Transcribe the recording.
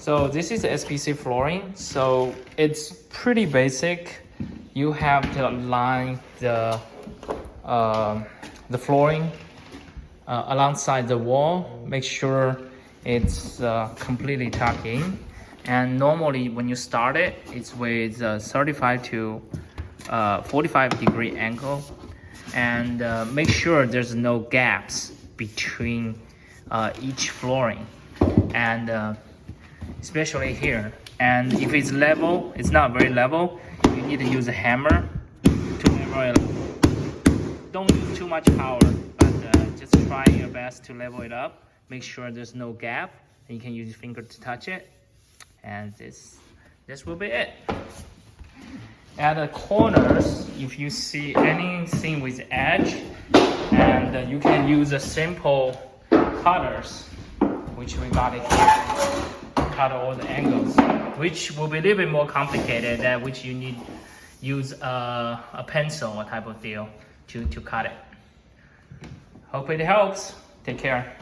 So this is SPC flooring. So it's pretty basic. You have to line the flooring alongside the wall. Make sure it's completely tucked in. And normally when you start it, it's with 35 to 45 degree angle. And make sure there's no gaps between each flooring. And especially here. And if it's level, it's not very level, you need to use a hammer to level it. Don't use too much power, but just try your best to level it up. Make sure there's no gap. And you can use your finger to touch it. And this will be it. At the corners, if you see anything with edge, and you can use a simple cutters, which we got it here. Cut all the angles, which will be a little bit more complicated, which you need use a pencil type of deal to cut it. Hope it helps. Take care.